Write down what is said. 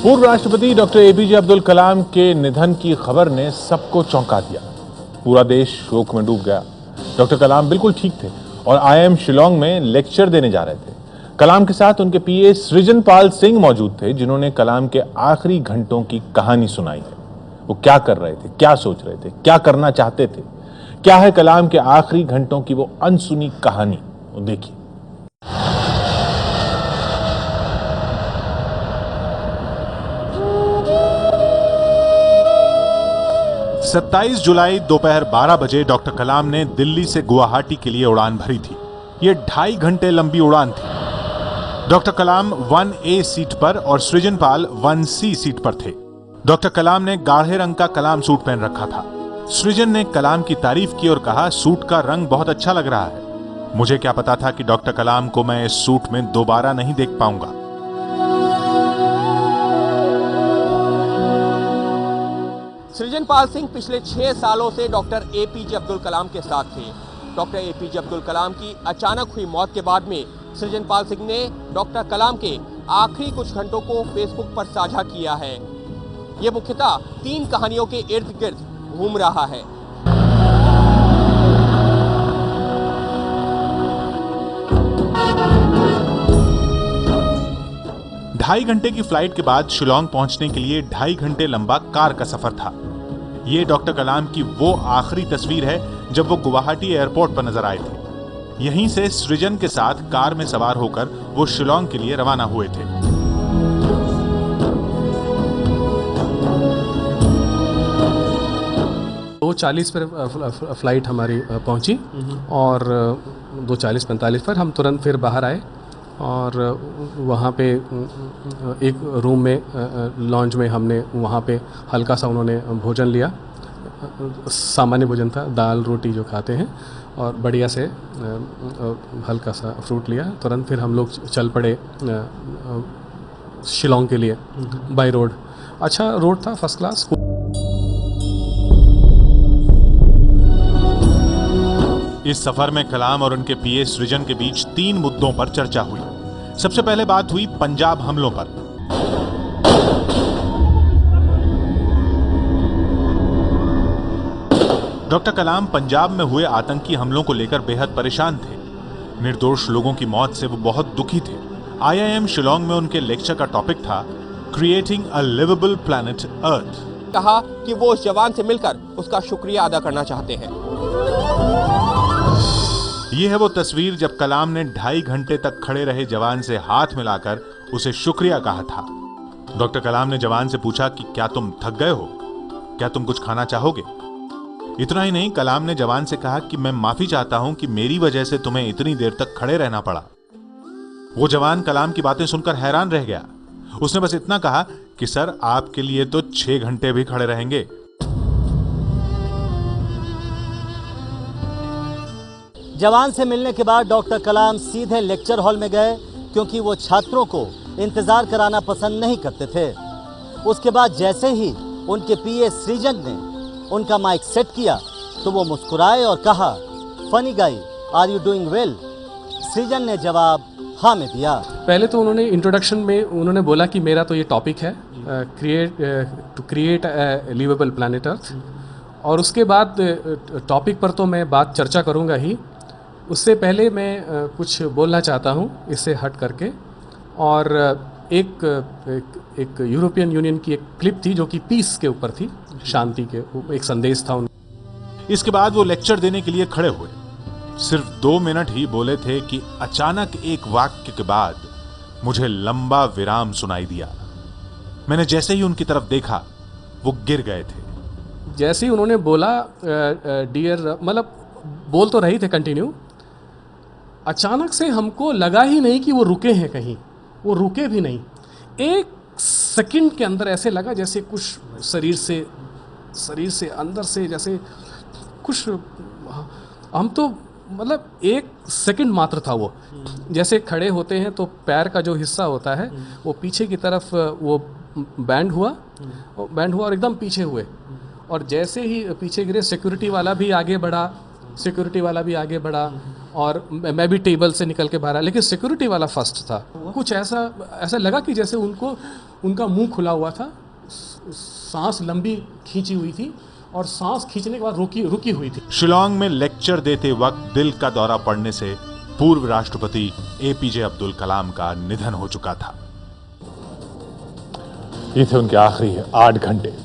पूर्व राष्ट्रपति doctor APJ Abdul Kalam के निधन की खबर ने सबको चौंका दिया। पूरा देश शोक में डूब गया। डॉक्टर कलाम बिल्कुल ठीक थे और आईआईएम शिलांग में लेक्चर देने जा रहे थे। कलाम के साथ उनके पीए सृजनपाल सिंह मौजूद थे, जिन्होंने कलाम के आखिरी घंटों की कहानी सुनाई है। वो क्या कर रहे थे, क्या सोच रहे थे, क्या करना चाहते थे, क्या है कलाम के आखिरी घंटों की वो अनसुनी कहानी, वो देखिए। 27 जुलाई दोपहर 12 बजे डॉक्टर कलाम ने दिल्ली से गुवाहाटी के लिए उड़ान भरी थी। ये 2.5 घंटे लंबी उड़ान थी। डॉक्टर कलाम 1A सीट पर और सृजनपाल 1C सीट पर थे। डॉक्टर कलाम ने गाढ़े रंग का कलाम सूट पहन रखा था। सृजन ने कलाम की तारीफ की और कहा, सूट का रंग बहुत अच्छा लग रहा है। मुझे क्या पता था कि डॉक्टर कलाम को मैं इस सूट में दोबारा नहीं देख पाऊंगा। सृजनपाल सिंह पिछले 6 सालों से डॉक्टर एपीजे अब्दुल कलाम के साथ थे। डॉक्टर एपीजे अब्दुल कलाम की अचानक हुई मौत के बाद में सृजनपाल सिंह ने डॉक्टर कलाम के आखिरी कुछ घंटों को फेसबुक पर साझा किया है। ये मुख्यतः 3 कहानियों के इर्द गिर्द घूम रहा है। ढाई घंटे की फ्लाइट के बाद शिलांग पहुंचने के लिए 2.5 घंटे लंबा कार का सफर था। ये डॉक्टर कलाम की वो आखिरी तस्वीर है जब वो गुवाहाटी एयरपोर्ट पर नजर आए थे। यहीं से सृजन के साथ कार में सवार होकर वो शिलांग के लिए रवाना हुए थे। दो 40 पर फ्लाइट हमारी पहुंची और 2:40-45 पर हम तुरंत फिर बाहर आए और वहाँ पे एक रूम में लॉन्ज में हमने वहाँ पे हल्का सा उन्होंने भोजन लिया। सामान्य भोजन था, दाल रोटी जो खाते हैं, और बढ़िया से हल्का सा फ्रूट लिया। तुरंत फिर हम लोग चल पड़े शिलांग के लिए बाय रोड। अच्छा रोड था, फर्स्ट क्लास। इस सफर में कलाम और उनके पीए सृजन के बीच 3 मुद्दों पर चर्चा हुई। सबसे पहले बात हुई पंजाब हमलों पर। डॉक्टर कलाम पंजाब में हुए आतंकी हमलों को लेकर बेहद परेशान थे। निर्दोष लोगों की मौत से वो बहुत दुखी थे। आईआईएम शिलांग में उनके लेक्चर का टॉपिक था क्रिएटिंग अ लिवेबल प्लैनेट अर्थ। कहा कि वो उस जवान से मिलकर उसका शुक्रिया अदा करना चाहते हैं। यह है वो तस्वीर जब कलाम ने 2.5 घंटे तक खड़े रहे जवान से हाथ मिलाकर उसे शुक्रिया कहा था। डॉक्टर कलाम ने जवान से पूछा कि क्या तुम थक गए हो, क्या तुम कुछ खाना चाहोगे। इतना ही नहीं, कलाम ने जवान से कहा कि मैं माफी चाहता हूं कि मेरी वजह से तुम्हें इतनी देर तक खड़े रहना पड़ा। वो जवान कलाम की बातें सुनकर हैरान रह गया। उसने बस इतना कहा कि सर, आपके लिए तो 6 घंटे भी खड़े रहेंगे। जवान से मिलने के बाद डॉक्टर कलाम सीधे लेक्चर हॉल में गए, क्योंकि वो छात्रों को इंतजार कराना पसंद नहीं करते थे। उसके बाद जैसे ही उनके पीए सृजन ने उनका माइक सेट किया तो वो मुस्कुराए और कहा, फनी गाई, आर यू डूइंग वेल। सृजन ने जवाब हाँ में दिया। पहले तो उन्होंने इंट्रोडक्शन में उन्होंने बोला कि मेरा तो ये टॉपिक है to create a livable planet earth, और उसके बाद टॉपिक पर तो मैं बात चर्चा करूँगा ही। उससे पहले मैं कुछ बोलना चाहता हूँ इससे हट करके। और एक यूरोपियन यूनियन की एक क्लिप थी जो कि पीस के ऊपर थी, शांति के एक संदेश था उन। इसके बाद वो लेक्चर देने के लिए खड़े हुए। सिर्फ 2 मिनट ही बोले थे कि अचानक एक वाक्य के बाद मुझे लंबा विराम सुनाई दिया। मैंने जैसे ही उनकी तरफ देखा वो गिर गए थे। जैसे ही उन्होंने बोला डियर, मतलब बोल तो रही थे कंटिन्यू, अचानक से हमको लगा ही नहीं कि वो रुके हैं कहीं। वो रुके भी नहीं। 1 सेकंड के अंदर ऐसे लगा जैसे कुछ शरीर से अंदर से जैसे कुछ, हम तो मतलब 1 सेकंड मात्र था वो। जैसे खड़े होते हैं तो पैर का जो हिस्सा होता है वो पीछे की तरफ वो बैंड हुआ और एकदम पीछे हुए। और जैसे ही पीछे गिरे, सिक्योरिटी वाला भी आगे बढ़ा और मैं भी टेबल से निकल के बाहर आया, लेकिन सिक्योरिटी वाला फर्स्ट था। कुछ ऐसा लगा कि जैसे उनको उनका मुंह खुला हुआ था, सांस लंबी खींची हुई थी और सांस खींचने के बाद रुकी हुई थी। शिलोंग में लेक्चर देते वक्त दिल का दौरा पड़ने से पूर्व राष्ट्रपति एपीजे अब्दुल कलाम का निधन हो चुका था। ये थे उनके आखिरी 8 घंटे।